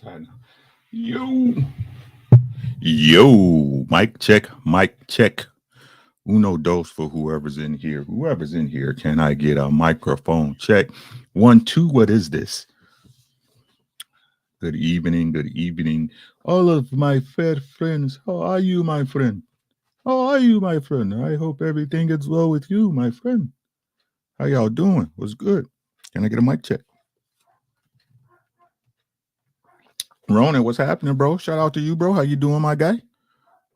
What's happening? Yo, yo, mic check, mic check. Uno dos for whoever's in here. Whoever's in here, can I get a microphone check? 1, 2. What is this? Good evening. Good evening. All of my fair friends. How are you, my friend? How are you, my friend? I hope everything is well with you, my friend. How y'all doing? What's good? Can I get a mic check? Ronan, what's happening, bro? Shout out to you, bro. How you doing, my guy?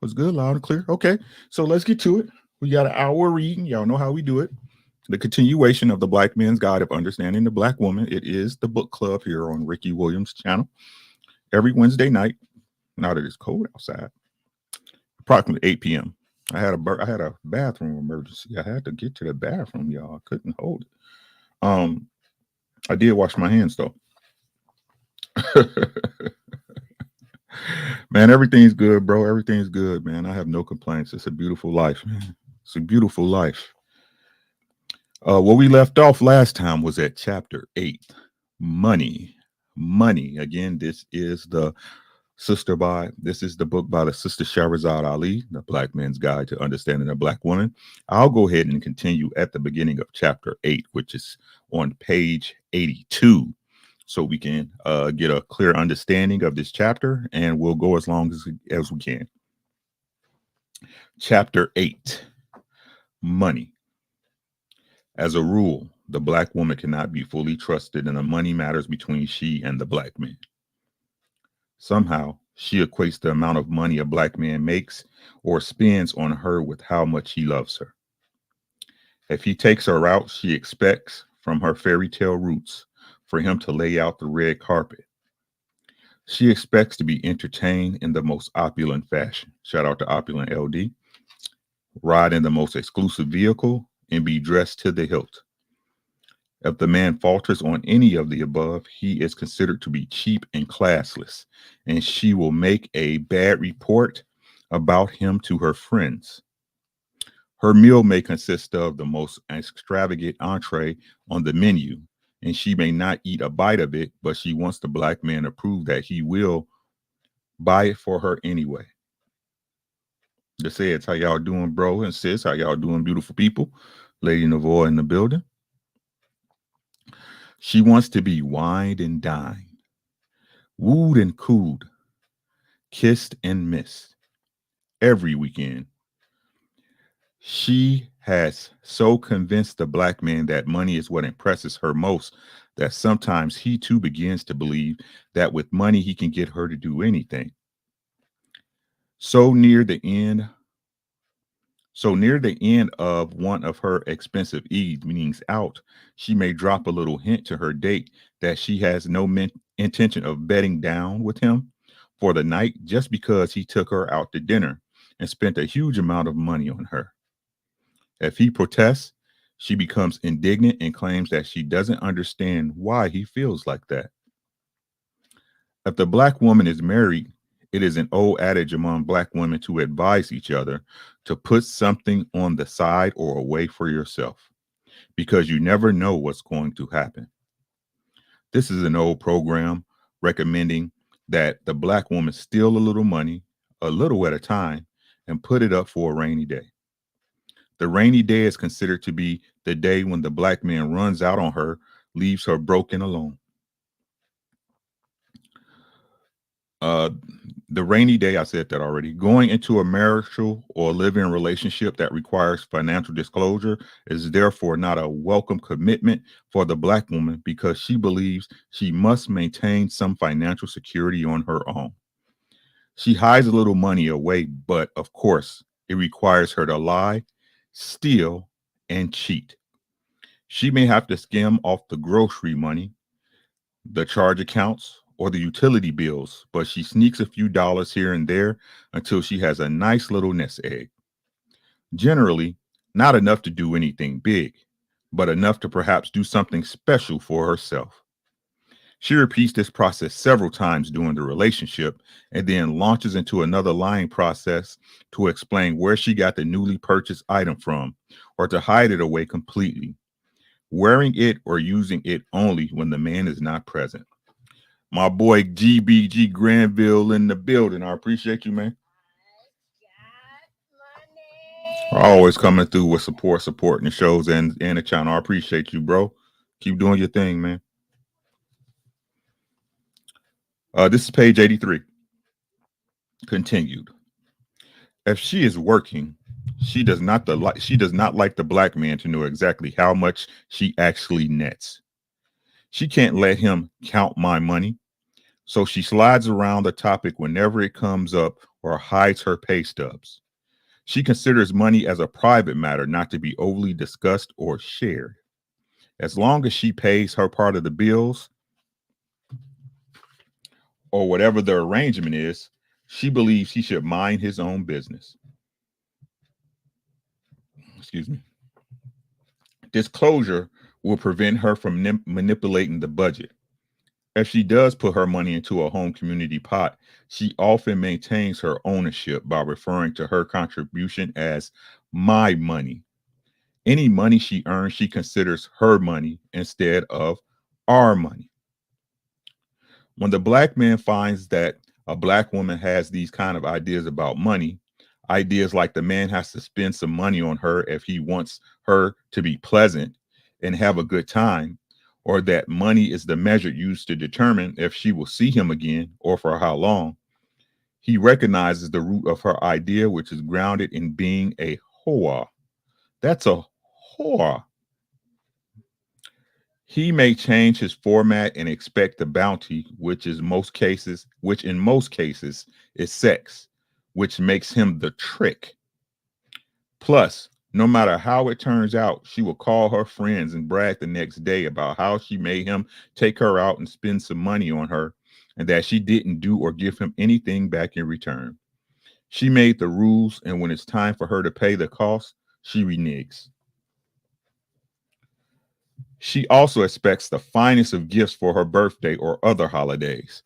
What's good? Loud and clear. Okay, so let's get to it. We got an hour reading. Y'all know how we do it. The continuation of the Black Man's Guide of Understanding the Black Woman. It is the book club here on Ricky Williams' channel every Wednesday night. Now that it's cold outside, approximately 8 p.m. I had a bathroom emergency. I had to get to the bathroom, y'all. I couldn't hold it. I did wash my hands though. Man, everything's good, bro. Everything's good, man. I have no complaints. It's a beautiful life, man. It's a beautiful life. Where we left off last time was at chapter 8, money. Money. Again, this is the book by the sister Shahrazad Ali, The Black Man's Guide to Understanding a Black Woman. I'll go ahead and continue at the beginning of chapter 8, which is on page 82. So we can get a clear understanding of this chapter, and we'll go as long as we can. Chapter 8, money. As a rule, the Black woman cannot be fully trusted in the money matters between she and the Black man. Somehow, she equates the amount of money a Black man makes or spends on her with how much he loves her. If he takes her out, she expects, from her fairy tale roots, for him to lay out the red carpet. She expects to be entertained in the most opulent fashion. Shout out to Opulent LD. Ride in the most exclusive vehicle and be dressed to the hilt. If the man falters on any of the above, he is considered to be cheap and classless, and she will make a bad report about him to her friends. Her meal may consist of the most extravagant entree on the menu, and she may not eat a bite of it, but she wants the Black man to prove that he will buy it for her anyway. Just say it's how y'all doing, bro and sis. How y'all doing, beautiful people? Lady Navoy in the building. She wants to be wined and dined, wooed and cooed, kissed and missed every weekend. She has so convinced the Black man that money is what impresses her most that sometimes he too begins to believe that with money he can get her to do anything. So near the end of one of her expensive evenings out, she may drop a little hint to her date that she has no intention of bedding down with him for the night just because he took her out to dinner and spent a huge amount of money on her. If he protests, she becomes indignant and claims that she doesn't understand why he feels like that. If the Black woman is married, it is an old adage among Black women to advise each other to put something on the side or away for yourself, because you never know what's going to happen. This is an old program recommending that the Black woman steal a little money, a little at a time, and put it up for a rainy day. The rainy day is considered to be the day when the Black man runs out on her, leaves her broken alone. Uh, the rainy day, I said that already. Going into a marital or living relationship that requires financial disclosure is therefore not a welcome commitment for the Black woman because she believes she must maintain some financial security on her own. She hides a little money away, but of course, it requires her to lie, steal, and cheat. She may have to skim off the grocery money, the charge accounts, or the utility bills, but she sneaks a few dollars here and there until she has a nice little nest egg. Generally, not enough to do anything big, but enough to perhaps do something special for herself. She repeats this process several times during the relationship and then launches into another lying process to explain where she got the newly purchased item from or to hide it away completely, wearing it or using it only when the man is not present. My boy GBG Granville in the building. I appreciate you, man. Always coming through with support, supporting the shows and the channel. I appreciate you, bro. Keep doing your thing, man. This is page 83. Continued. If she is working, she does not like the black man to know exactly how much she actually nets. She can't let him count my money, so she slides around the topic whenever it comes up or hides her pay stubs. She considers money as a private matter not to be overly discussed or shared. As long as she pays her part of the bills or whatever the arrangement is, she believes he should mind his own business. Excuse me. Disclosure will prevent her from manipulating the budget. If she does put her money into a home community pot, she often maintains her ownership by referring to her contribution as my money. Any money she earns, she considers her money instead of our money. When the black man finds that a black woman has these kind of ideas about money, ideas like the man has to spend some money on her if he wants her to be pleasant and have a good time, or that money is the measure used to determine if she will see him again or for how long, he recognizes the root of her idea, which is grounded in being a whore. That's a whore. He may change his format and expect the bounty, which in most cases is sex, which makes him the trick. Plus, no matter how it turns out, she will call her friends and brag the next day about how she made him take her out and spend some money on her, and that she didn't do or give him anything back in return. She made the rules, and when it's time for her to pay the cost, she reneges. She also expects the finest of gifts for her birthday or other holidays.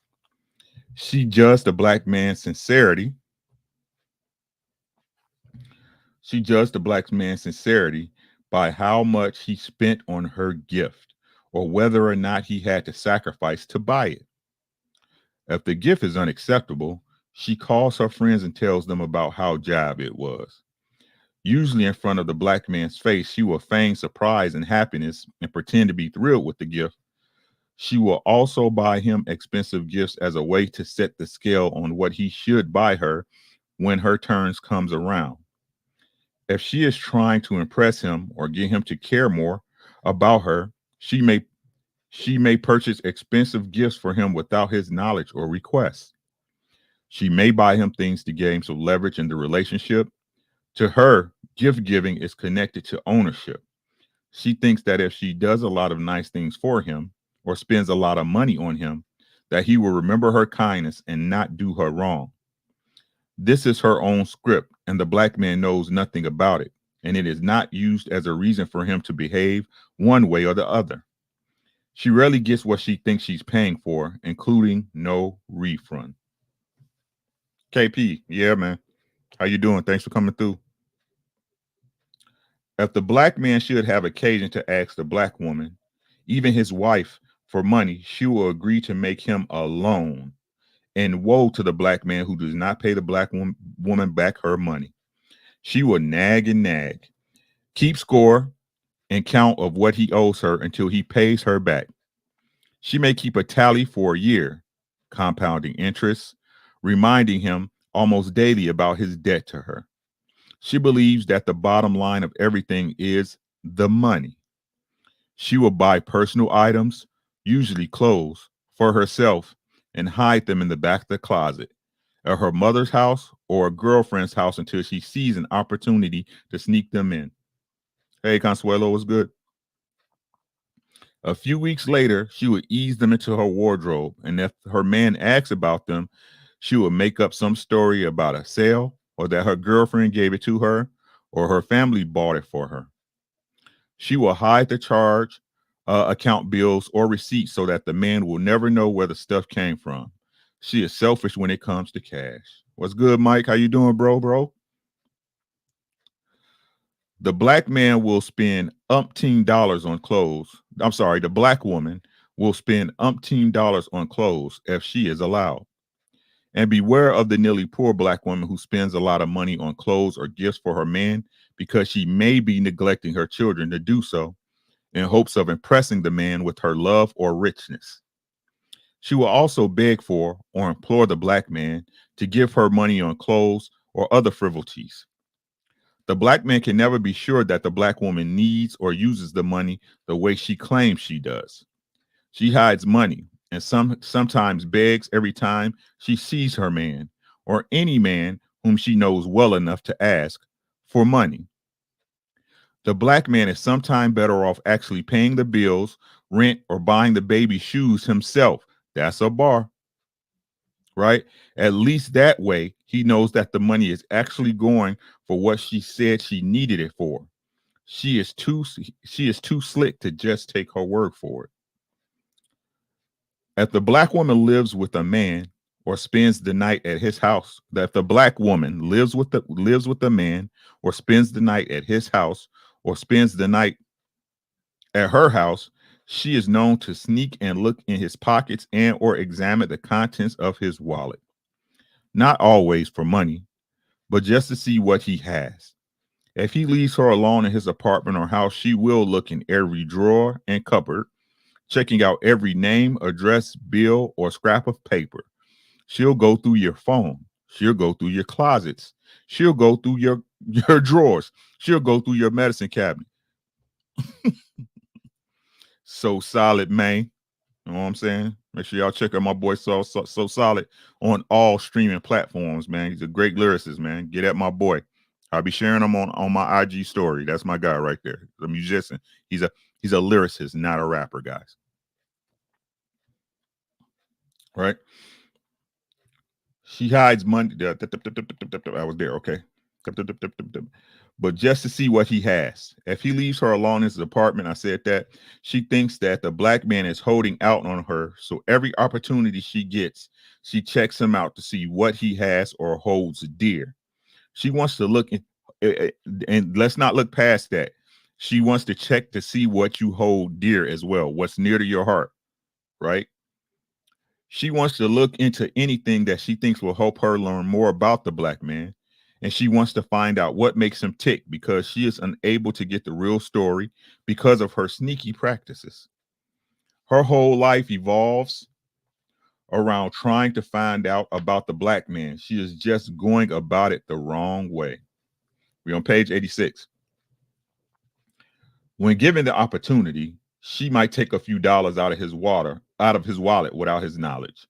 She judged the black man's sincerity. She judged the black man's sincerity by how much he spent on her gift or whether or not he had to sacrifice to buy it. If the gift is unacceptable, she calls her friends and tells them about how jive it was. Usually in front of the black man's face, she will feign surprise and happiness and pretend to be thrilled with the gift. She will also buy him expensive gifts as a way to set the scale on what he should buy her when her turns comes around. If she is trying to impress him or get him to care more about her, she may purchase expensive gifts for him without his knowledge or request. She may buy him things to gain some leverage in the relationship. To her, gift giving is connected to ownership. She thinks that if she does a lot of nice things for him or spends a lot of money on him, that he will remember her kindness and not do her wrong. This is her own script, and the black man knows nothing about it, and it is not used as a reason for him to behave one way or the other. She rarely gets what she thinks she's paying for, including no refund. KP, yeah, man. How you doing? Thanks for coming through. If the black man should have occasion to ask the black woman, even his wife, for money, she will agree to make him a loan. And woe to the black man who does not pay the black woman back her money. She will nag and nag, keep score and count of what he owes her until he pays her back. She may keep a tally for a year, compounding interest, reminding him almost daily about his debt to her. She believes that the bottom line of everything is the money. She will buy personal items, usually clothes, for herself and hide them in the back of the closet at her mother's house or a girlfriend's house until she sees an opportunity to sneak them in. Hey, Consuelo, what's good? A few weeks later, she would ease them into her wardrobe, and if her man asks about them, she would make up some story about a sale or that her girlfriend gave it to her or her family bought it for her. She will hide the charge, account bills, or receipts so that the man will never know where the stuff came from. She is selfish when it comes to cash. What's good, Mike? How you doing, bro? The black man will spend umpteen dollars on clothes. I'm sorry, the black woman will spend umpteen dollars on clothes if she is allowed. And beware of the nearly poor black woman who spends a lot of money on clothes or gifts for her man because she may be neglecting her children to do so in hopes of impressing the man with her love or richness. She will also beg for or implore the black man to give her money on clothes or other frivolities. The black man can never be sure that the black woman needs or uses the money the way she claims she does. She hides money and sometimes begs every time she sees her man or any man whom she knows well enough to ask for money. The black man is sometimes better off actually paying the bills, rent, or buying the baby shoes himself. That's a bar, right? At least that way he knows that the money is actually going for what she said she needed it for. She is too slick to just take her word for it. If the black woman lives with a man or spends the night at his house, that if the black woman lives with a man or spends the night at his house or spends the night at her house, she is known to sneak and look in his pockets and or examine the contents of his wallet. Not always for money, but just to see what he has. If he leaves her alone in his apartment or house, she will look in every drawer and cupboard, checking out every name, address, bill, or scrap of paper. She'll go through your phone. She'll go through your closets. She'll go through your drawers. She'll go through your medicine cabinet. So solid, man. You know what I'm saying? Make sure y'all check out my boy so solid on all streaming platforms, man. He's a great lyricist, man. Get at my boy. I'll be sharing him on my IG story. That's my guy right there. The musician. He's a lyricist, not a rapper, guys. Right? She hides money. I was there, okay. But just to see what he has. If he leaves her alone in his apartment, I said that, she thinks that the black man is holding out on her. So every opportunity she gets, she checks him out to see what he has or holds dear. She wants to look in, and let's not look past that. She wants to check to see what you hold dear as well, what's near to your heart, right? She wants to look into anything that she thinks will help her learn more about the black man. And she wants to find out what makes him tick because she is unable to get the real story because of her sneaky practices. Her whole life evolves around trying to find out about the black man. She is just going about it the wrong way. We're on page 86. When given the opportunity, she might take a few dollars out of his wallet without his knowledge.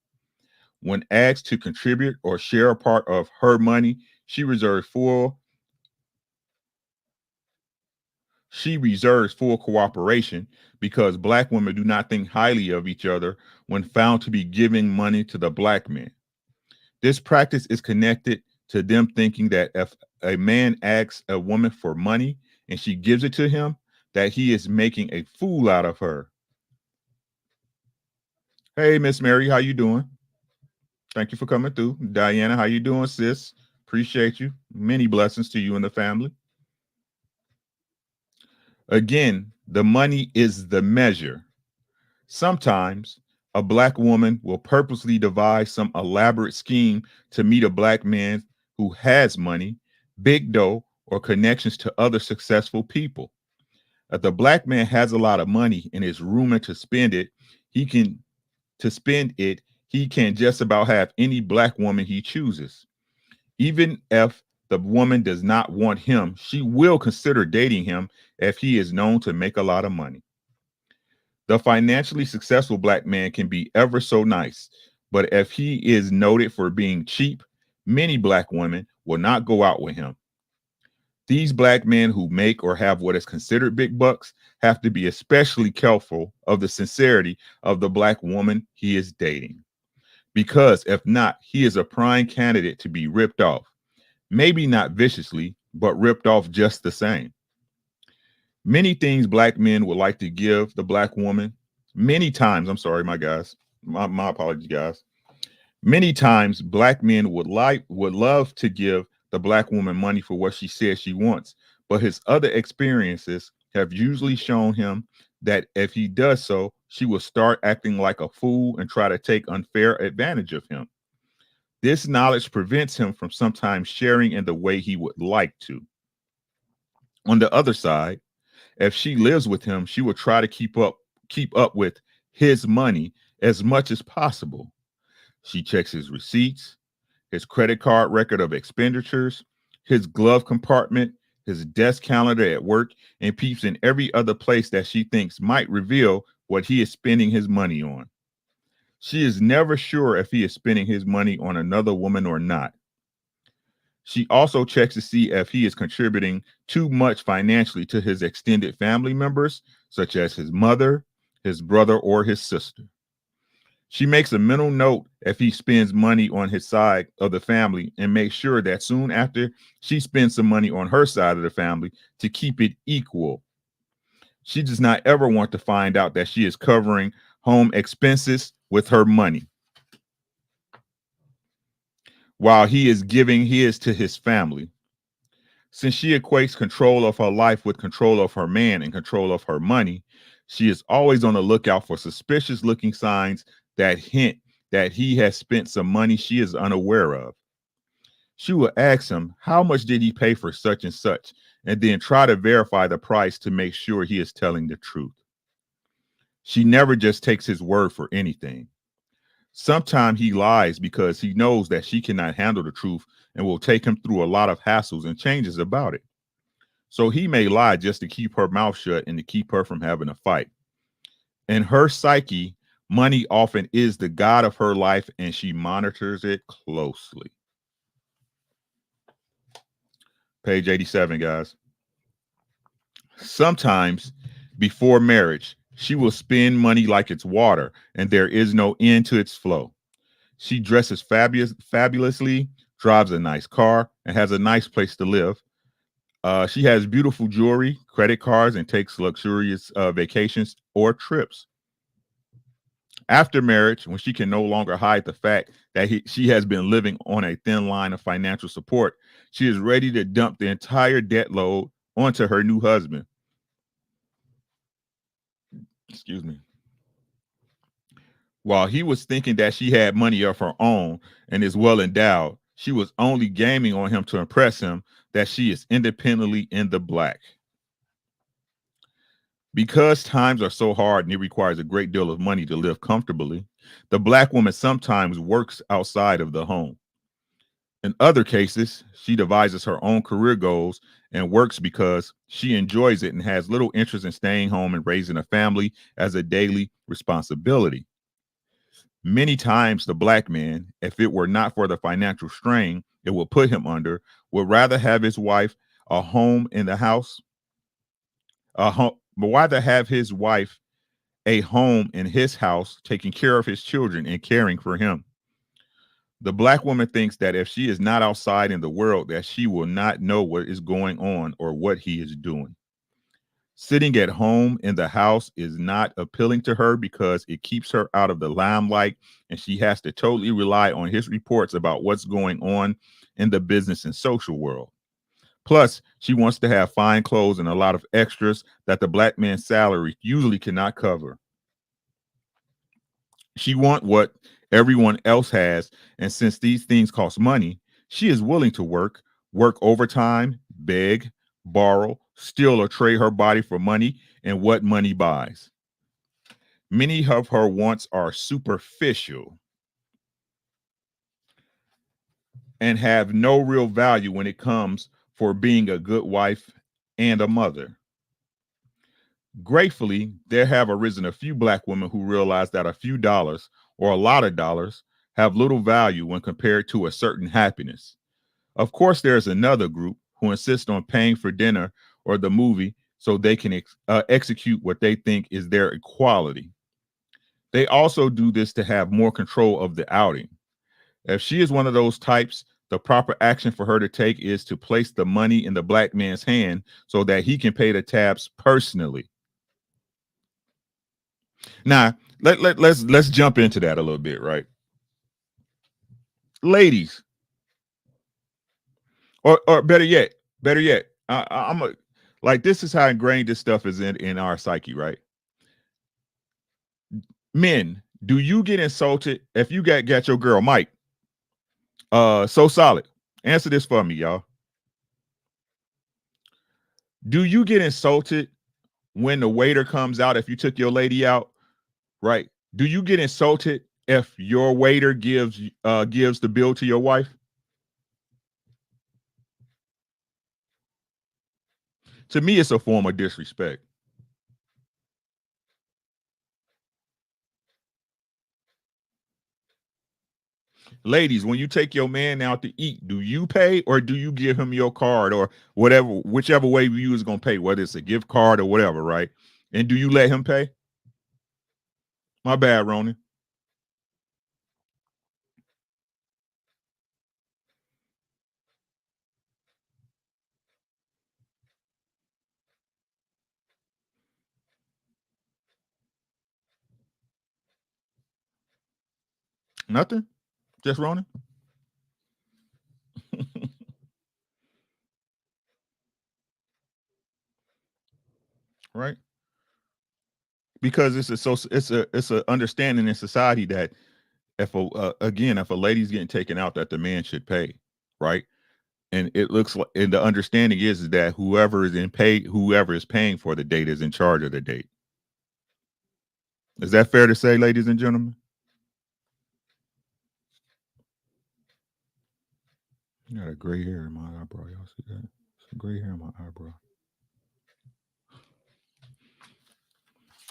When asked to contribute or share a part of her money, she reserves full cooperation because black women do not think highly of each other when found to be giving money to the black man. This practice is connected to them thinking that if a man asks a woman for money and she gives it to him, that he is making a fool out of her. Hey, Miss Mary, how you doing? Thank you for coming through. Diana, how you doing, sis? Appreciate you. Many blessings to you and the family. Again, the money is the measure. Sometimes a black woman will purposely devise some elaborate scheme to meet a black man who has money, big dough, or connections to other successful people. If the black man has a lot of money and is rumored to spend it, he can just about have any black woman he chooses. Even if the woman does not want him, she will consider dating him if he is known to make a lot of money. The financially successful black man can be ever so nice, but if he is noted for being cheap, many black women will not go out with him. These black men who make or have what is considered big bucks have to be especially careful of the sincerity of the black woman he is dating. Because if not, he is a prime candidate to be ripped off. Maybe not viciously, but ripped off just the same. Many things black men would like to give the black woman. Many times, I'm sorry, my guys. My apologies, guys. Many times black men would love to give the black woman money for what she says she wants, but his other experiences have usually shown him that if he does so, she will start acting like a fool and try to take unfair advantage of him. This knowledge prevents him from sometimes sharing in the way he would like to. On the other side, if she lives with him, she will try to keep up with his money as much as possible. She checks his receipts, his credit card record of expenditures, his glove compartment, his desk calendar at work, and peeps in every other place that she thinks might reveal what he is spending his money on. She is never sure if he is spending his money on another woman or not. She also checks to see if he is contributing too much financially to his extended family members, such as his mother, his brother, or his sister. She makes a mental note if he spends money on his side of the family and makes sure that soon after she spends some money on her side of the family to keep it equal. She does not ever want to find out that she is covering home expenses with her money while he is giving his to his family. Since she equates control of her life with control of her man and control of her money, she is always on the lookout for suspicious looking signs that hint that he has spent some money she is unaware of. She will ask him, how much did he pay for such and such? And then try to verify the price to make sure he is telling the truth. She never just takes his word for anything. Sometimes he lies because he knows that she cannot handle the truth and will take him through a lot of hassles and changes about it. So he may lie just to keep her mouth shut and to keep her from having a fight. In her psyche, money often is the god of her life and she monitors it closely. Page 87, guys. Sometimes before marriage, she will spend money like it's water and there is no end to its flow. She dresses fabulously, drives a nice car, and has a nice place to live. She has beautiful jewelry, credit cards, and takes luxurious vacations or trips. After marriage, when she can no longer hide the fact that she has been living on a thin line of financial support, she is ready to dump the entire debt load onto her new husband. Excuse me. While he was thinking that she had money of her own and is well endowed, she was only gaming on him to impress him that she is independently in the black. Because times are so hard and it requires a great deal of money to live comfortably, the black woman sometimes works outside of the home. In other cases, she devises her own career goals and works because she enjoys it and has little interest in staying home and raising a family as a daily responsibility. Many times, the black man, if it were not for the financial strain it would put him under, would rather have his wife a home in the house, but rather have his wife a home in his house, taking care of his children and caring for him. The black woman thinks that if she is not outside in the world, that she will not know what is going on or what he is doing. Sitting at home in the house is not appealing to her because it keeps her out of the limelight and she has to totally rely on his reports about what's going on in the business and social world. Plus, she wants to have fine clothes and a lot of extras that the black man's salary usually cannot cover. She wants what everyone else has, and since these things cost money, she is willing to work overtime, beg, borrow, steal, or trade her body for money and what money buys. Many of her wants are superficial and have no real value when it comes for being a good wife and a mother. Gratefully, there have arisen a few black women who realize that a few dollars or a lot of dollars have little value when compared to a certain happiness. Of course, there's another group who insist on paying for dinner or the movie so they can execute what they think is their equality. They also do this to have more control of the outing. If she is one of those types, the proper action for her to take is to place the money in the black man's hand so that he can pay the tabs personally. Now, let's jump into that a little bit, right? Ladies, or better yet, I'm a like this is how ingrained this stuff is in our psyche, right? Men, do you get insulted if you got your girl Mike? So solid. Answer this for me, y'all. Do you get insulted when the waiter comes out if you took your lady out, right? Do you get insulted if your waiter gives the bill to your wife? To me, it's a form of disrespect. Ladies, when you take your man out to eat, do you pay or do you give him your card or whatever, whichever way you is gonna pay, whether it's a gift card or whatever, right? And do you let him pay? My bad, Ronan. Nothing. Just Ronan. Right? Because it's a understanding in society that if a lady's getting taken out, that the man should pay, right? And it looks like, and the understanding is that whoever is paying for the date is in charge of the date. Is that fair to say, ladies and gentlemen? I got a gray hair in my eyebrow. Y'all see that? Some gray hair in my eyebrow.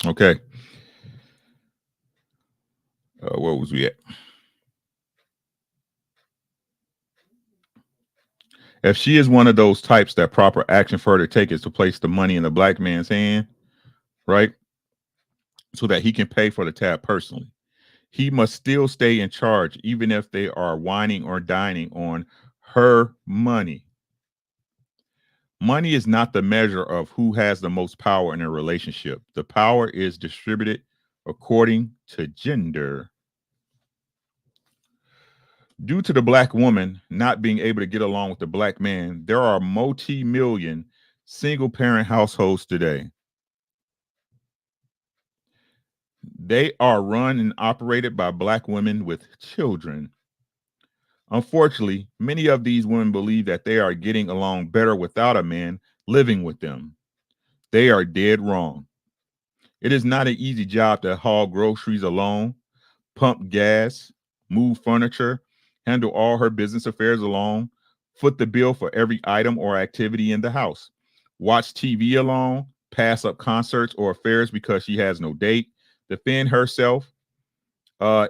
Okay. Where was we at? If she is one of those types that proper action for her to take is to place the money in the black man's hand, right? So that he can pay for the tab personally. He must still stay in charge, even if they are whining or dining on her money. Money is not the measure of who has the most power in a relationship. The power is distributed according to gender. Due to the black woman not being able to get along with the black man, there are multi-million single parent households today. They are run and operated by black women with children. Unfortunately, many of these women believe that they are getting along better without a man living with them. They are dead wrong. It is not an easy job to haul groceries alone, pump gas, move furniture, handle all her business affairs alone, foot the bill for every item or activity in the house, watch TV alone, pass up concerts or affairs because she has no date, defend herself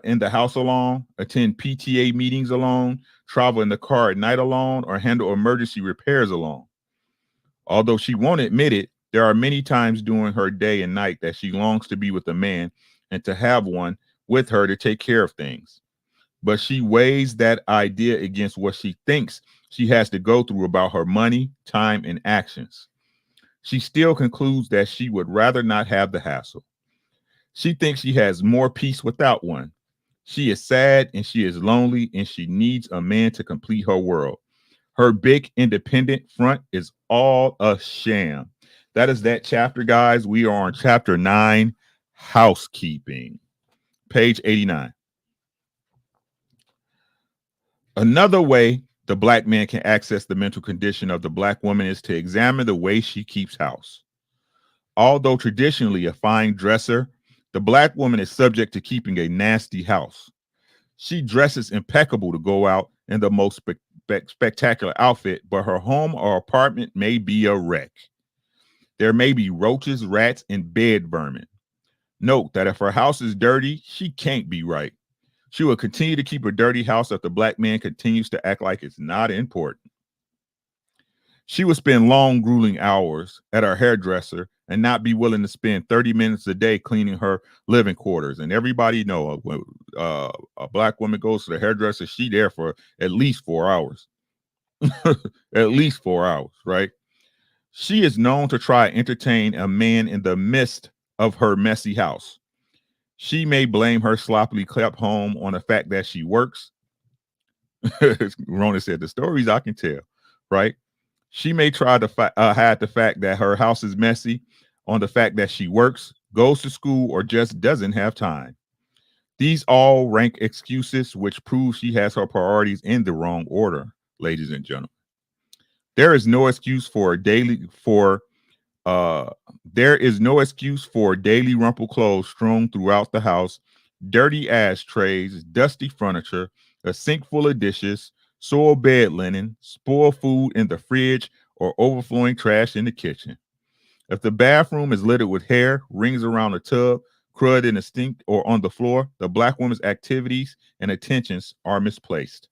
in the house alone, attend PTA meetings alone, travel in the car at night alone, or handle emergency repairs alone. Although she won't admit it, there are many times during her day and night that she longs to be with a man and to have one with her to take care of things. But she weighs that idea against what she thinks she has to go through about her money, time, and actions. She still concludes that she would rather not have the hassle. She thinks she has more peace without one. She is sad and she is lonely and she needs a man to complete her world. Her big independent front is all a sham. That is that chapter, guys. We are on chapter 9, housekeeping, page 89. Another way the black man can access the mental condition of the black woman is to examine the way she keeps house. Although traditionally a fine dresser, the black woman is subject to keeping a nasty house. She dresses impeccable to go out in the most spectacular outfit, but her home or apartment may be a wreck. There may be roaches, rats, and bed vermin. Note that if her house is dirty, she can't be right. She will continue to keep a dirty house if the black man continues to act like it's not important. She would spend long, grueling hours at her hairdresser and not be willing to spend 30 minutes a day cleaning her living quarters. And everybody know when a black woman goes to the hairdresser, she there for at least 4 hours. At least 4 hours, right? She is known to try and entertain a man in the midst of her messy house. She may blame her sloppily kept home on the fact that she works. Rona said, the stories I can tell, right? She may try to hide the fact that her house is messy on the fact that she works, goes to school, or just doesn't have time. These all rank excuses, which prove she has her priorities in the wrong order, ladies and gentlemen. There is no excuse for daily for uh there is no excuse for daily rumpled clothes strewn throughout the house, dirty ashtrays, dusty furniture, a sink full of dishes, soiled bed linen, spoiled food in the fridge, or overflowing trash in the kitchen. If the bathroom is littered with hair, rings around the tub, crud in the sink, or on the floor, the black woman's activities and attentions are misplaced.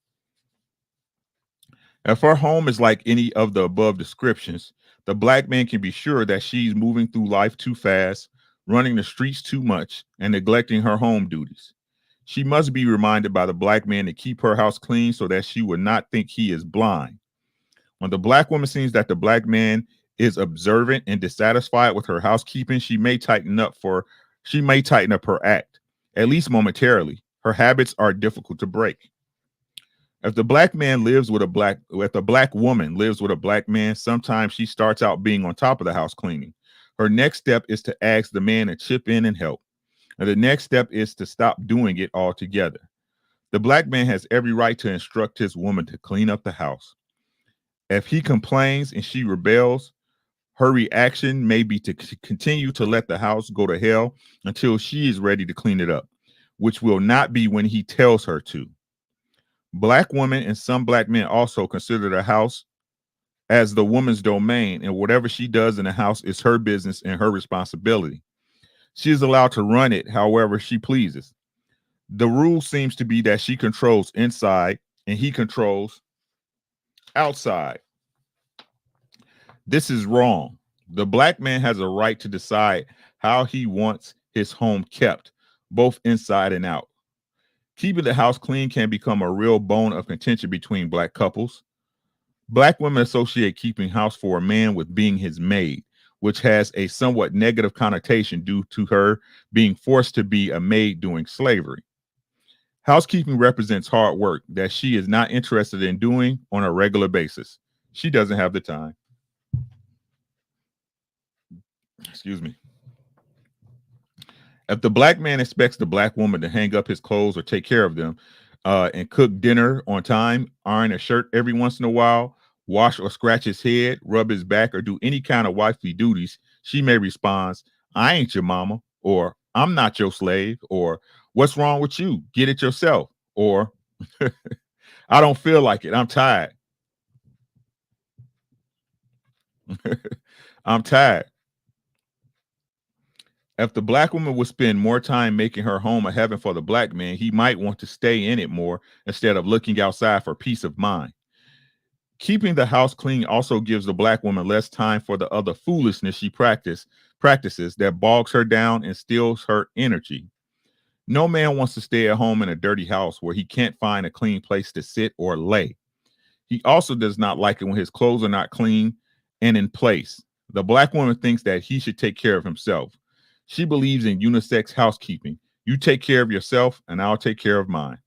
If her home is like any of the above descriptions, the black man can be sure that she's moving through life too fast, running the streets too much, and neglecting her home duties. She must be reminded by the black man to keep her house clean so that she would not think he is blind. When the black woman sees that the black man is observant and dissatisfied with her housekeeping, she may tighten up her act, at least momentarily. Her habits are difficult to break. If the black woman lives with a black man, sometimes she starts out being on top of the house cleaning. Her next step is to ask the man to chip in and help. And the next step is to stop doing it altogether. The black man has every right to instruct his woman to clean up the house. If he complains and she rebels, her reaction may be to continue to let the house go to hell until she is ready to clean it up, which will not be when he tells her to. Black women and some black men also consider the house as the woman's domain, and whatever she does in the house is her business and her responsibility. She is allowed to run it however she pleases. The rule seems to be that she controls inside and he controls outside. This is wrong. The black man has a right to decide how he wants his home kept, both inside and out. Keeping the house clean can become a real bone of contention between black couples. Black women associate keeping house for a man with being his maid, which has a somewhat negative connotation due to her being forced to be a maid during slavery. Housekeeping represents hard work that she is not interested in doing on a regular basis. She doesn't have the time. Excuse me. If the black man expects the black woman to hang up his clothes or take care of them, and cook dinner on time, iron a shirt every once in a while, wash or scratch his head, rub his back, or do any kind of wifely duties, she may respond, "I ain't your mama," or "I'm not your slave," or "What's wrong with you? Get it yourself," or "I don't feel like it. I'm tired." I'm tired. If the black woman would spend more time making her home a heaven for the black man, he might want to stay in it more instead of looking outside for peace of mind. Keeping the house clean also gives the black woman less time for the other foolishness she practices that bogs her down and steals her energy. No man wants to stay at home in a dirty house where he can't find a clean place to sit or lay. He also does not like it when his clothes are not clean and in place. The black woman thinks that he should take care of himself. She believes in unisex housekeeping. You take care of yourself, and I'll take care of mine.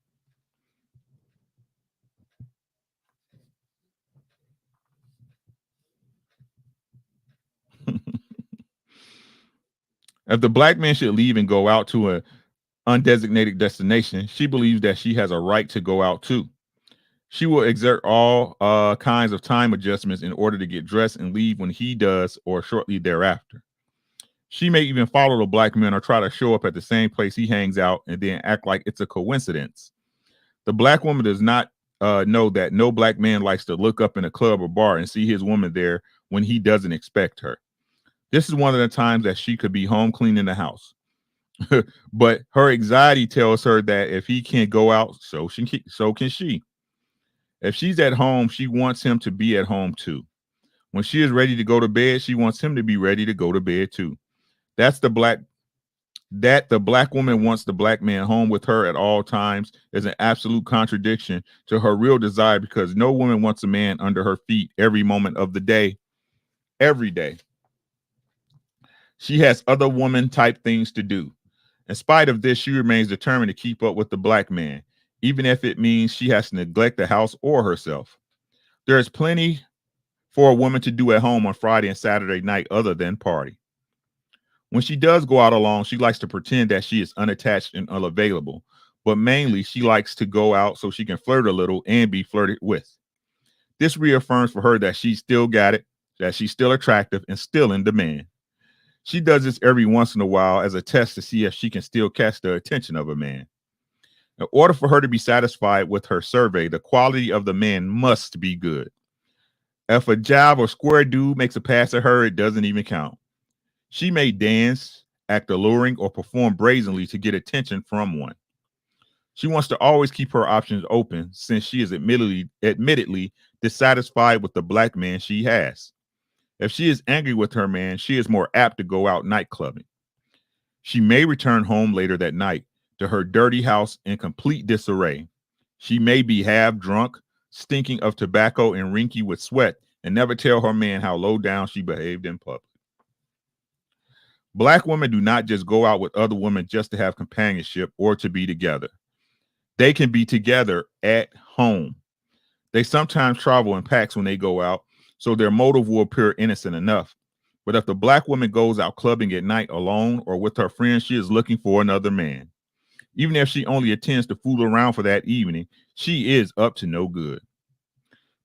If the black man should leave and go out to an undesignated destination, she believes that she has a right to go out too. She will exert all kinds of time adjustments in order to get dressed and leave when he does or shortly thereafter. She may even follow the black man or try to show up at the same place he hangs out and then act like it's a coincidence. The black woman does not know that no black man likes to look up in a club or bar and see his woman there when he doesn't expect her. This is one of the times that she could be home cleaning the house. But her anxiety tells her that if he can't go out, so can she. If she's at home, she wants him to be at home too. When she is ready to go to bed, she wants him to be ready to go to bed too. That's the black that the black woman wants the black man home with her at all times is an absolute contradiction to her real desire, because no woman wants a man under her feet every moment of the day, every day. She has other woman type things to do. In spite of this, she remains determined to keep up with the black man, even if it means she has to neglect the house or herself. There is plenty for a woman to do at home on Friday and Saturday night other than party. When she does go out alone, she likes to pretend that she is unattached and unavailable, but mainly she likes to go out so she can flirt a little and be flirted with. This reaffirms for her that she's still got it, that she's still attractive and still in demand. She does this every once in a while as a test to see if she can still catch the attention of a man. In order for her to be satisfied with her survey, the quality of the man must be good. If a jive or square dude makes a pass at her, it doesn't even count. She may dance, act alluring, or perform brazenly to get attention from one. She wants to always keep her options open since she is admittedly dissatisfied with the black man she has. If she is angry with her man, she is more apt to go out night clubbing. She may return home later that night to her dirty house in complete disarray. She may be half drunk, stinking of tobacco and wrinky with sweat, and never tell her man how low down she behaved in public. Black women do not just go out with other women just to have companionship or to be together. They can be together at home. They sometimes travel in packs when they go out, so their motive will appear innocent enough. But if the black woman goes out clubbing at night alone or with her friends, she is looking for another man. Even if she only intends to fool around for that evening, she is up to no good.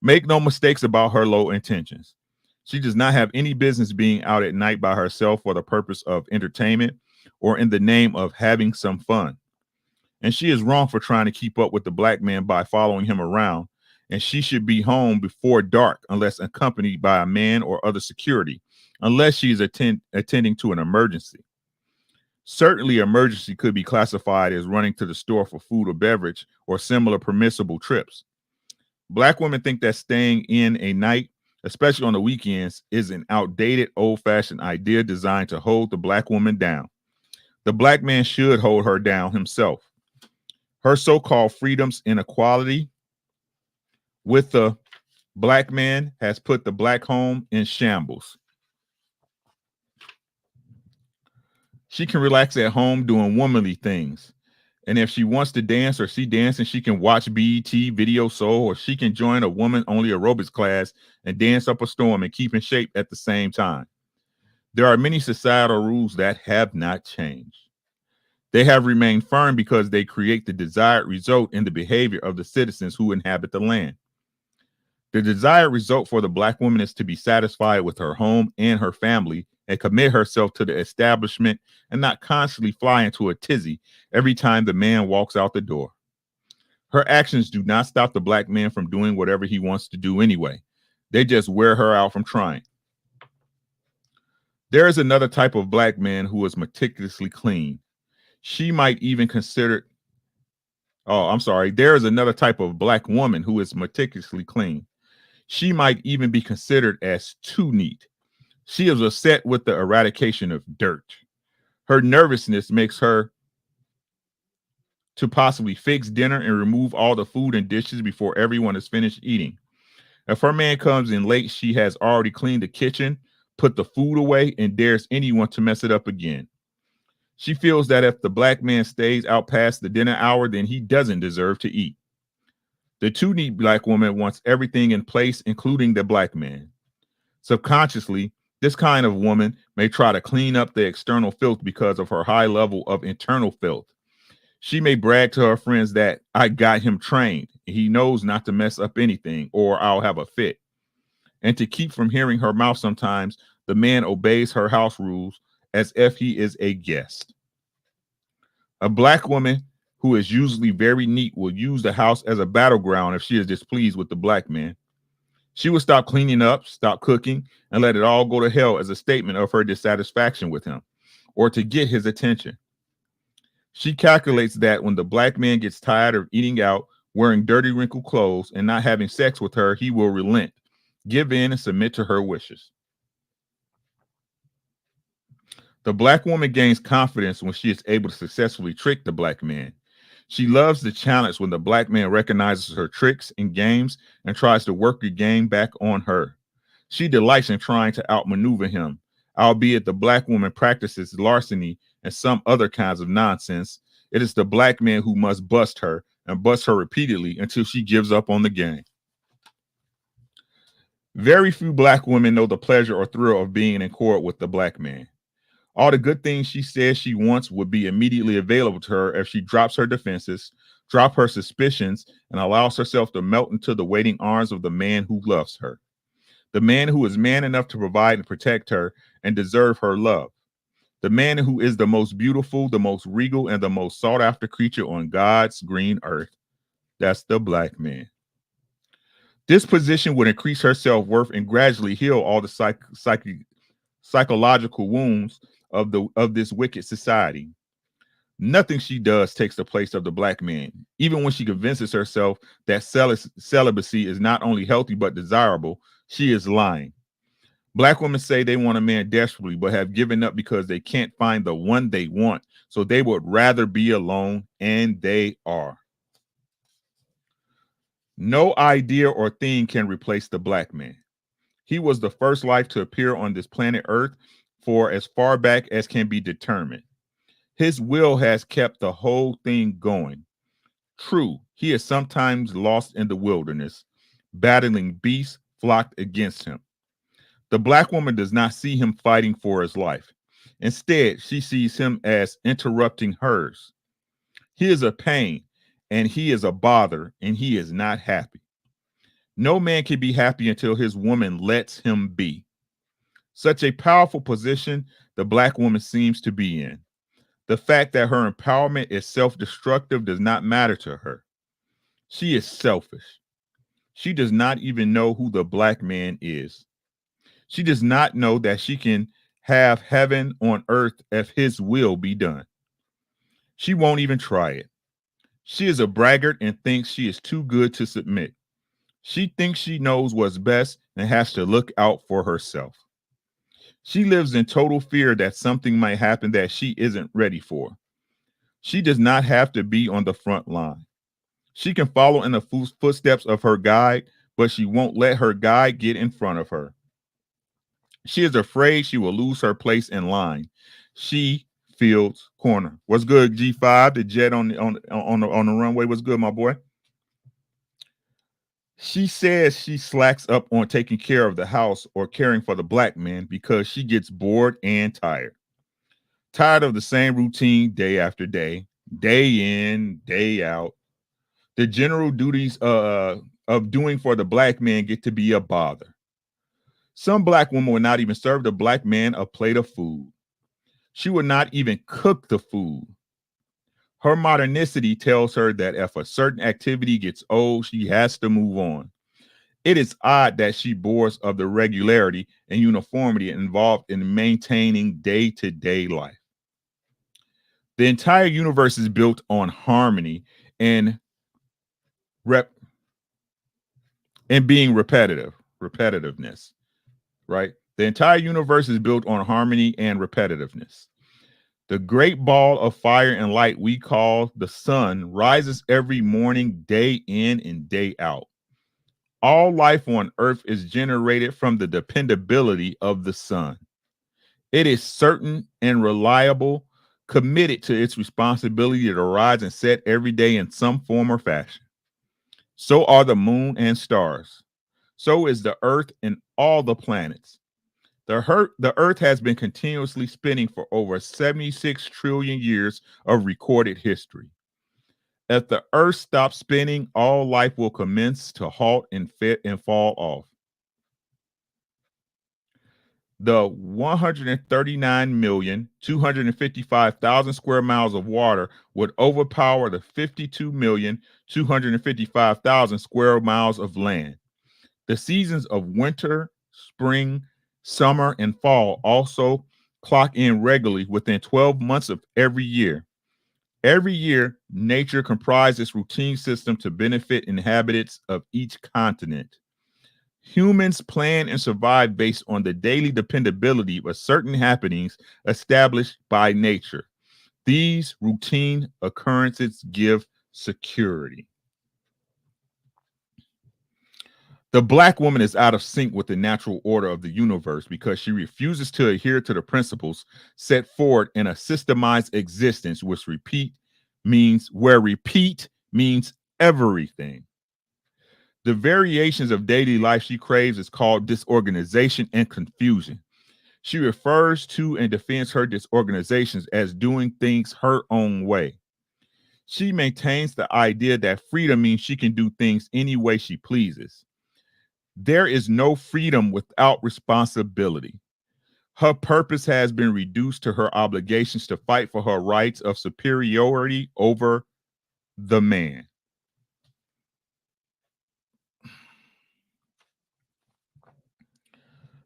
Make no mistakes about her low intentions. She does not have any business being out at night by herself for the purpose of entertainment or in the name of having some fun. And she is wrong for trying to keep up with the black man by following him around. And she should be home before dark unless accompanied by a man or other security, unless she is attending to an emergency. Certainly, emergency could be classified as running to the store for food or beverage or similar permissible trips. Black women think that staying in a night, especially on the weekends, is an outdated, old-fashioned idea designed to hold the black woman down. The black man should hold her down himself. Her so-called freedoms and equality with the black man has put the black home in shambles. She can relax at home doing womanly things. And if she wants to dance or see dancing, she can watch BET, Video Soul, or she can join a woman-only aerobics class and dance up a storm and keep in shape at the same time. There are many societal rules that have not changed. They have remained firm because they create the desired result in the behavior of the citizens who inhabit the land. The desired result for the black woman is to be satisfied with her home and her family and commit herself to the establishment and not constantly fly into a tizzy every time the man walks out the door. Her actions do not stop the black man from doing whatever he wants to do anyway. They just wear her out from trying. There is another type of black man who is meticulously clean. She might even consider, there is another type of black woman who is meticulously clean. She might even be considered as too neat. She is upset with the eradication of dirt. Her nervousness makes her to possibly fix dinner and remove all the food and dishes before everyone is finished eating. If her man comes in late, she has already cleaned the kitchen, put the food away, and dares anyone to mess it up again. She feels that if the black man stays out past the dinner hour, then he doesn't deserve to eat. The too neat black woman wants everything in place, including the black man. Subconsciously, this kind of woman may try to clean up the external filth because of her high level of internal filth. She may brag to her friends that I got him trained. He knows not to mess up anything or I'll have a fit. And to keep from hearing her mouth sometimes, the man obeys her house rules as if he is a guest. A black woman who is usually very neat will use the house as a battleground if she is displeased with the black man. She will stop cleaning up, stop cooking, and let it all go to hell as a statement of her dissatisfaction with him or to get his attention. She calculates that when the black man gets tired of eating out, wearing dirty, wrinkled clothes, and not having sex with her, he will relent, give in, and submit to her wishes. The black woman gains confidence when she is able to successfully trick the black man. She loves the challenge when the black man recognizes her tricks and games and tries to work the game back on her. She delights in trying to outmaneuver him, albeit the black woman practices larceny and some other kinds of nonsense. It is the black man who must bust her and bust her repeatedly until she gives up on the game. Very few black women know the pleasure or thrill of being in court with the black man. All the good things she says she wants would be immediately available to her if she drops her defenses, drop her suspicions, and allows herself to melt into the waiting arms of the man who loves her. The man who is man enough to provide and protect her and deserve her love. The man who is the most beautiful, the most regal, and the most sought after creature on God's green earth. That's the black man. This position would increase her self worth and gradually heal all the psychological wounds of this wicked society. Nothing she does takes the place of the black man. Even when she convinces herself that celibacy is not only healthy but desirable, she is lying. Black women say they want a man desperately, but have given up because they can't find the one they want. So they would rather be alone, and they are. No idea or thing can replace the black man. He was the first life to appear on this planet Earth for as far back as can be determined. His will has kept the whole thing going. True, he is sometimes lost in the wilderness, battling beasts flocked against him. The black woman does not see him fighting for his life. Instead, she sees him as interrupting hers. He is a pain, and he is a bother, and he is not happy. No man can be happy until his woman lets him be. Such a powerful position the black woman seems to be in. The fact that her empowerment is self-destructive does not matter to her. She is selfish. She does not even know who the black man is. She does not know that she can have heaven on earth if his will be done. She won't even try it. She is a braggart and thinks she is too good to submit. She thinks she knows what's best and has to look out for herself. She lives in total fear that something might happen that she isn't ready for. She does not have to be on the front line. She can follow in the footsteps of her guide, but she won't let her guide get in front of her. She is afraid she will lose her place in line. She feels corner. What's good, G5? The jet on the runway. What's good, my boy? She says she slacks up on taking care of the house or caring for the black man because she gets bored and tired. Tired of the same routine day after day, day in, day out. The general duties of doing for the black man get to be a bother. Some black woman would not even serve the black man a plate of food. She would not even cook the food. Her modernicity tells her that if a certain activity gets old, she has to move on. It is odd that she bores of the regularity and uniformity involved in maintaining day-to-day life. The entire universe is built on harmony and being repetitiveness, right? The entire universe is built on harmony and repetitiveness. The great ball of fire and light we call the sun rises every morning, day in and day out. All life on earth is generated from the dependability of the sun. It is certain and reliable, committed to its responsibility to rise and set every day in some form or fashion. So are the moon and stars. So is the earth and all the planets. The earth has been continuously spinning for over 76 trillion years of recorded history. If the earth stops spinning, all life will commence to halt and fit and fall off. The 139,255,000 square miles of water would overpower the 52,255,000 square miles of land. The seasons of winter, spring, summer, and fall also clock in regularly within 12 months of every year. Every year, nature comprises its routine system to benefit inhabitants of each continent. Humans plan and survive based on the daily dependability of certain happenings established by nature. These routine occurrences give security. The black woman is out of sync with the natural order of the universe because she refuses to adhere to the principles set forward in a systemized existence, where repeat means everything. The variations of daily life she craves is called disorganization and confusion. She refers to and defends her disorganizations as doing things her own way. She maintains the idea that freedom means she can do things any way she pleases. There is no freedom without responsibility. Her purpose has been reduced to her obligations to fight for her rights of superiority over the man.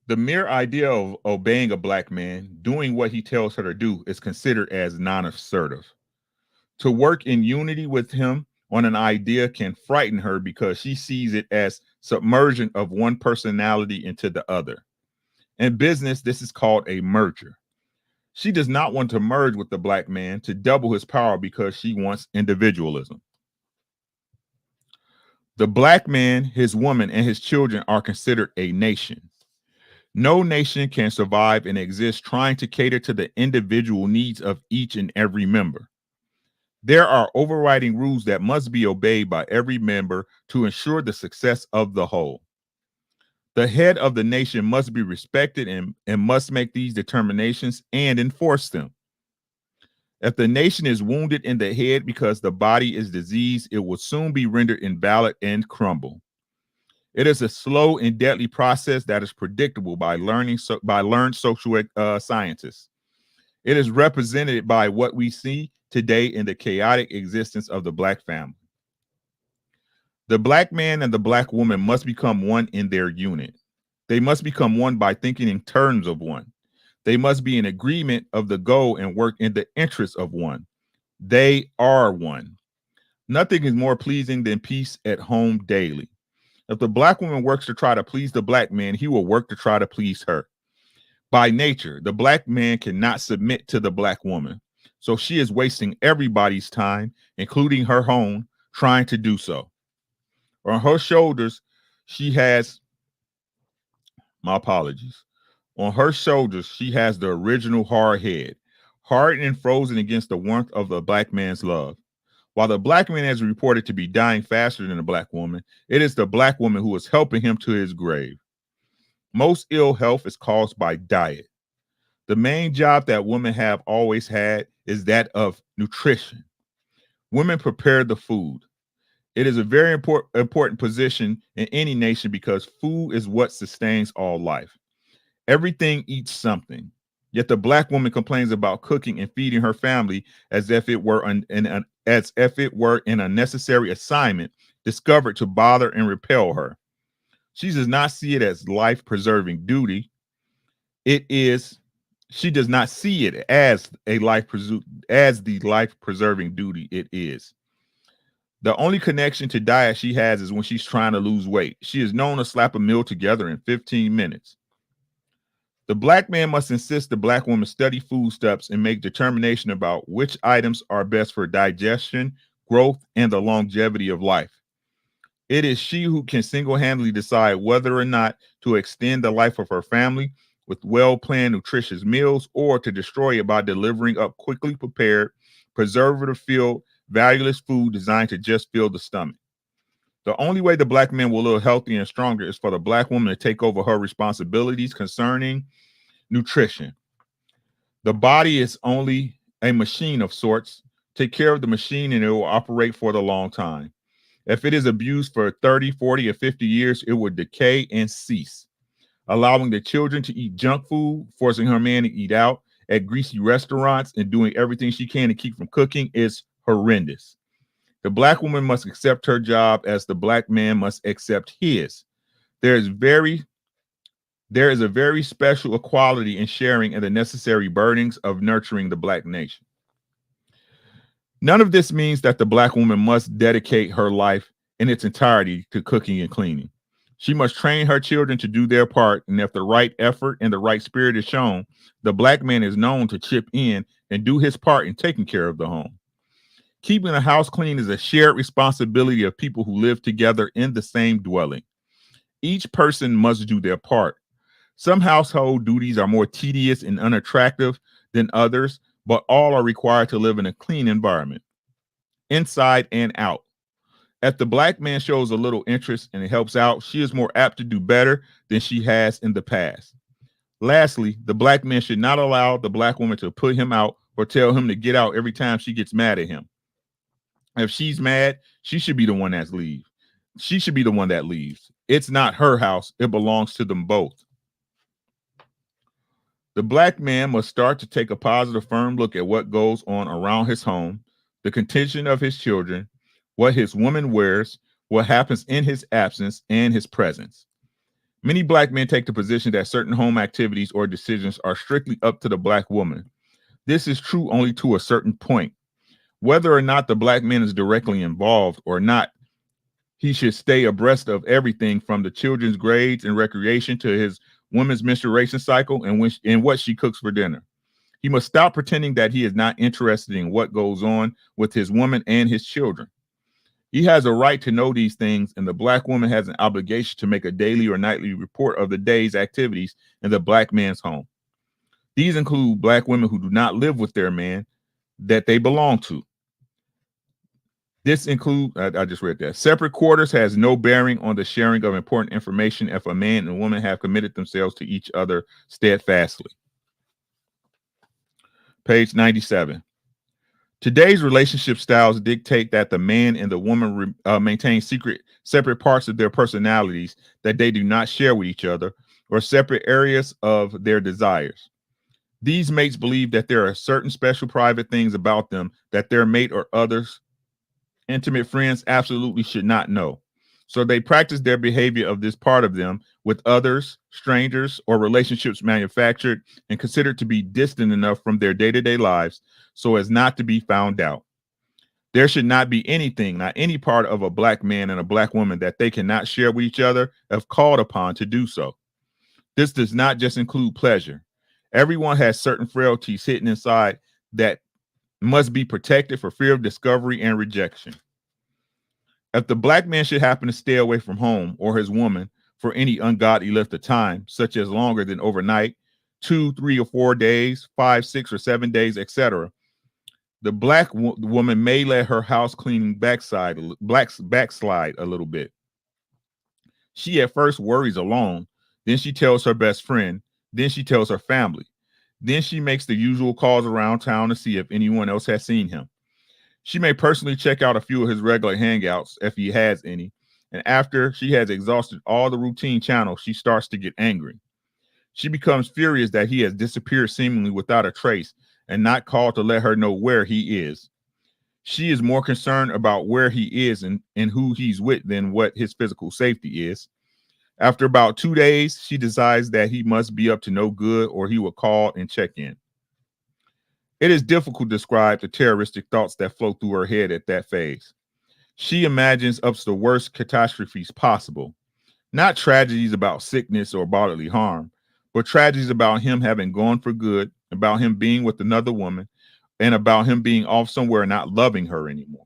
The mere idea of obeying a black man, doing what he tells her to do, is considered as non assertive. To work in unity with him on an idea can frighten her because she sees it as submersion of one personality into the other. In business, this is called a merger. She does not want to merge with the black man to double his power because she wants individualism. The black man, his woman, and his children are considered a nation. No nation can survive and exist trying to cater to the individual needs of each and every member. There are overriding rules that must be obeyed by every member to ensure the success of the whole. The head of the nation must be respected and must make these determinations and enforce them. If the nation is wounded in the head because the body is diseased, it will soon be rendered invalid and crumble. It is a slow and deadly process that is predictable by learned social scientists. It is represented by what we see today in the chaotic existence of the black family. The black man and the black woman must become one in their unit. They must become one by thinking in terms of one. They must be in agreement of the goal and work in the interest of one. They are one. Nothing is more pleasing than peace at home daily. If the black woman works to try to please the black man, he will work to try to please her. By nature, the black man cannot submit to the black woman. So she is wasting everybody's time, including her own, trying to do so. On her shoulders, she has, my apologies. On her shoulders, she has the original hard head, hardened and frozen against the warmth of the black man's love. While the black man is reported to be dying faster than the black woman, it is the black woman who is helping him to his grave. Most ill health is caused by diet. The main job that women have always had is that of nutrition. Women prepare the food. It is a very important position in any nation because food is what sustains all life. Everything eats something. Yet the black woman complains about cooking and feeding her family as if it were an unnecessary assignment discovered to bother and repel her. She does not see it as life-preserving duty. She does not see it as the life-preserving duty it is. The only connection to diet she has is when she's trying to lose weight. She is known to slap a meal together in 15 minutes. The black man must insist the black woman study foodstuffs and make determination about which items are best for digestion, growth, and the longevity of life. It is she who can single-handedly decide whether or not to extend the life of her family with well-planned nutritious meals or to destroy it by delivering up quickly prepared, preservative-filled, valueless food designed to just fill the stomach. The only way the black man will live healthy and stronger is for the black woman to take over her responsibilities concerning nutrition. The body is only a machine of sorts. Take care of the machine and it will operate for the long time. If it is abused for 30, 40, or 50 years, it will decay and cease. Allowing the children to eat junk food, forcing her man to eat out at greasy restaurants, and doing everything she can to keep from cooking is horrendous. The black woman must accept her job as the black man must accept his. There is a very special equality in sharing in the necessary burdens of nurturing the black nation. None of this means that the black woman must dedicate her life in its entirety to cooking and cleaning. She must train her children to do their part, and if the right effort and the right spirit is shown, the black man is known to chip in and do his part in taking care of the home. Keeping the house clean is a shared responsibility of people who live together in the same dwelling. Each person must do their part. Some household duties are more tedious and unattractive than others, but all are required to live in a clean environment, inside and out. If the black man shows a little interest and it helps out, she is more apt to do better than she has in the past. Lastly, the black man should not allow the black woman to put him out or tell him to get out every time she gets mad at him. If she's mad, she should be the one that leaves. She should be the one that leaves. It's not her house. It belongs to them both. The black man must start to take a positive, firm look at what goes on around his home, the condition of his children, what his woman wears, what happens in his absence, and his presence. Many black men take the position that certain home activities or decisions are strictly up to the black woman. This is true only to a certain point. Whether or not the black man is directly involved or not, he should stay abreast of everything from the children's grades and recreation to his woman's menstruation cycle and what she cooks for dinner. He must stop pretending that he is not interested in what goes on with his woman and his children. He has a right to know these things, and the black woman has an obligation to make a daily or nightly report of the day's activities in the black man's home. These include black women who do not live with their man that they belong to. This includes, I just read that. Separate quarters has no bearing on the sharing of important information if a man and woman have committed themselves to each other steadfastly. Page 97. Today's relationship styles dictate that the man and the woman maintain separate parts of their personalities that they do not share with each other, or separate areas of their desires. These mates believe that there are certain special private things about them that their mate or others intimate friends absolutely should not know. So they practice their behavior of this part of them with others, strangers, or relationships manufactured and considered to be distant enough from their day-to-day lives so as not to be found out. There should not be anything, not any part of a black man and a black woman that they cannot share with each other if called upon to do so. This does not just include pleasure. Everyone has certain frailties hidden inside that must be protected for fear of discovery and rejection. If the black man should happen to stay away from home or his woman for any ungodly length of time, such as longer than overnight, 2, 3, or 4 days, 5, 6, or 7 days, etc., the black woman may let her house cleaning backslide a little bit. She at first worries alone, then she tells her best friend, then she tells her family. Then she makes the usual calls around town to see if anyone else has seen him. She may personally check out a few of his regular hangouts if he has any, and after she has exhausted all the routine channels, she starts to get angry. She becomes furious that he has disappeared seemingly without a trace and not called to let her know where he is. She is more concerned about where he is and who he's with than what his physical safety is. After about 2 days, she decides that he must be up to no good or he will call and check in. It is difficult to describe the terroristic thoughts that flow through her head at that phase. She imagines up to the worst catastrophes possible, not tragedies about sickness or bodily harm, but tragedies about him having gone for good, about him being with another woman, and about him being off somewhere not loving her anymore.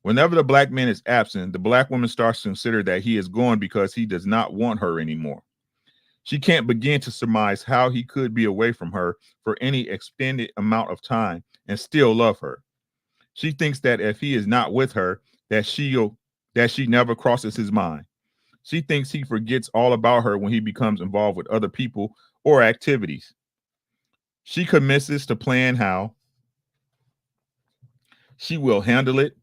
Whenever the black man is absent, the black woman starts to consider that he is gone because he does not want her anymore. She can't begin to surmise how he could be away from her for any extended amount of time and still love her. She thinks that if he is not with her, that she never crosses his mind. She thinks he forgets all about her when he becomes involved with other people or activities. She commences to plan how she will handle it,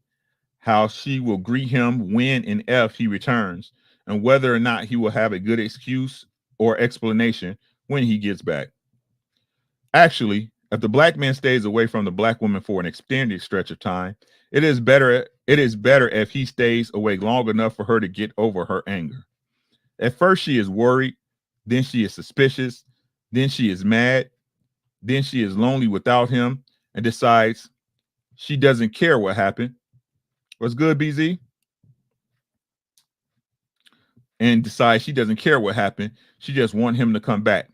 how she will greet him when and if he returns, and whether or not he will have a good excuse or explanation when he gets back. Actually, if the black man stays away from the black woman for an extended stretch of time, it is better if he stays away long enough for her to get over her anger. At first she is worried, then she is suspicious, then she is mad, then she is lonely without him and decides she doesn't care what happened. What's good, BZ? And decides she doesn't care what happened. She just wants him to come back.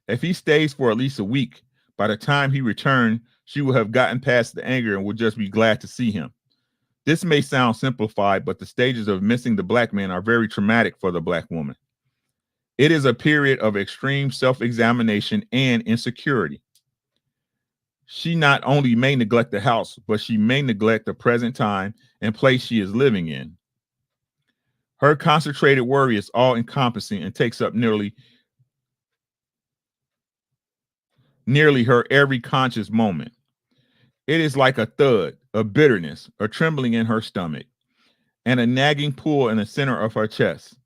If he stays for at least a week, by the time he returns, she will have gotten past the anger and will just be glad to see him. This may sound simplified, but the stages of missing the black man are very traumatic for the black woman. It is a period of extreme self-examination and insecurity. She not only may neglect the house, but she may neglect the present time and place she is living in. Her concentrated worry is all-encompassing and takes up nearly nearly her every conscious moment. It is like a thud, a bitterness, a trembling in her stomach, and a nagging pull in the center of her chest,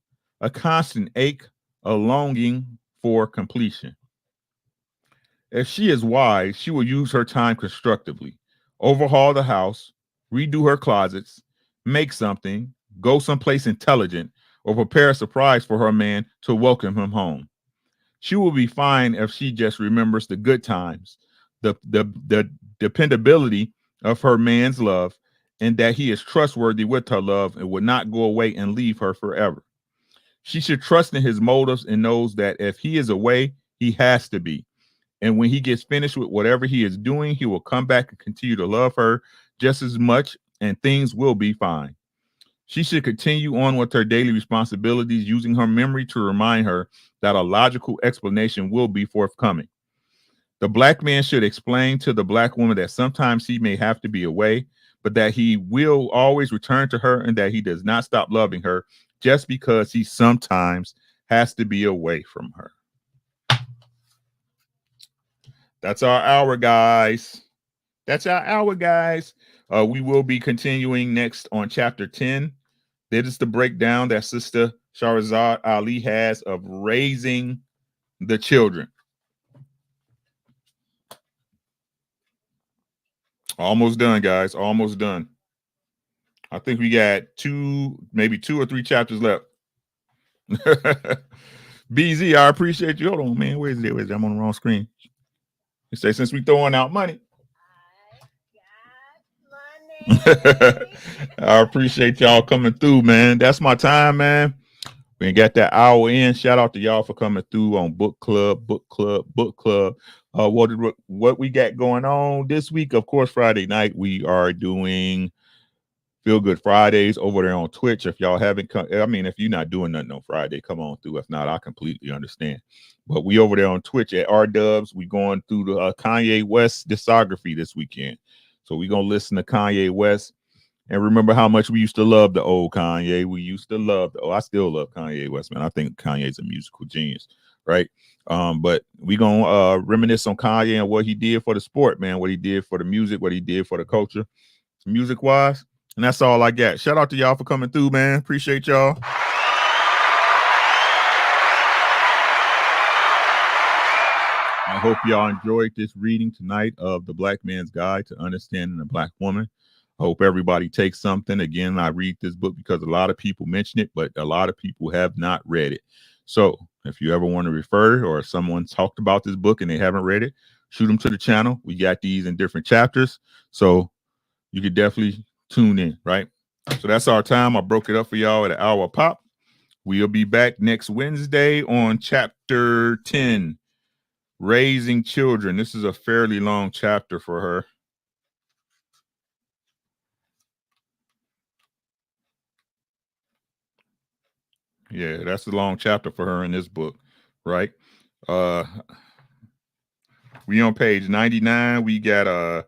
a constant ache, a longing for completion. If she is wise, she will use her time constructively, overhaul the house, redo her closets, make something, go someplace intelligent, or prepare a surprise for her man to welcome him home. She will be fine if she just remembers the good times, the dependability of her man's love, and that he is trustworthy with her love and will not go away and leave her forever. She should trust in his motives and knows that if he is away, he has to be. And when he gets finished with whatever he is doing, he will come back and continue to love her just as much, and things will be fine. She should continue on with her daily responsibilities, using her memory to remind her that a logical explanation will be forthcoming. The black man should explain to the black woman that sometimes he may have to be away, but that he will always return to her and that he does not stop loving her just because he sometimes has to be away from her. That's our hour, guys. That's our hour, guys. We will be continuing next on chapter 10. That is the breakdown that Sister Shahrazad Ali has of raising the children. Almost done, guys. Almost done. I think we got maybe two or three chapters left. BZ, I appreciate you. Hold on, man. Where's it? I'm on the wrong screen. You say since we throwing out money. I appreciate y'all coming through, man. That's my time, man. We got that hour in. Shout out to y'all for coming through on book club. What we got going on this week? Of course, Friday night we are doing Feel Good Fridays over there on Twitch. If y'all haven't come, I mean, if you're not doing nothing on Friday, come on through. If not, I completely understand. But we over there on Twitch at R Dubs. We going through the Kanye West discography this weekend. So we gonna listen to Kanye West. And remember how much we used to love the old Kanye. We used to love I still love Kanye West, man. I think Kanye's a musical genius, right? But we gonna reminisce on Kanye and what he did for the sport, man, what he did for the music, what he did for the culture, music wise. And that's all I got. Shout out to y'all for coming through, man. Appreciate y'all. I hope y'all enjoyed this reading tonight of The Black Man's Guide to Understanding a Black Woman. I hope everybody takes something. Again, I read this book because a lot of people mention it, but a lot of people have not read it. So if you ever want to refer or someone talked about this book and they haven't read it, shoot them to the channel. We got these in different chapters. So you could definitely tune in, right? So that's our time. I broke it up for y'all at an hour pop. We'll be back next Wednesday on chapter 10, Raising Children. This is a fairly long chapter for her. Yeah, that's the long chapter for her in this book, right? We on page 99. We got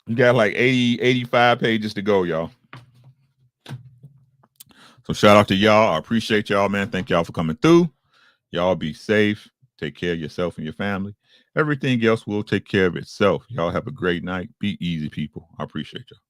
like 80, 85 pages to go, y'all. So shout out to y'all. I appreciate y'all, man. Thank y'all for coming through. Y'all be safe. Take care of yourself and your family. Everything else will take care of itself. Y'all have a great night. Be easy, people. I appreciate y'all.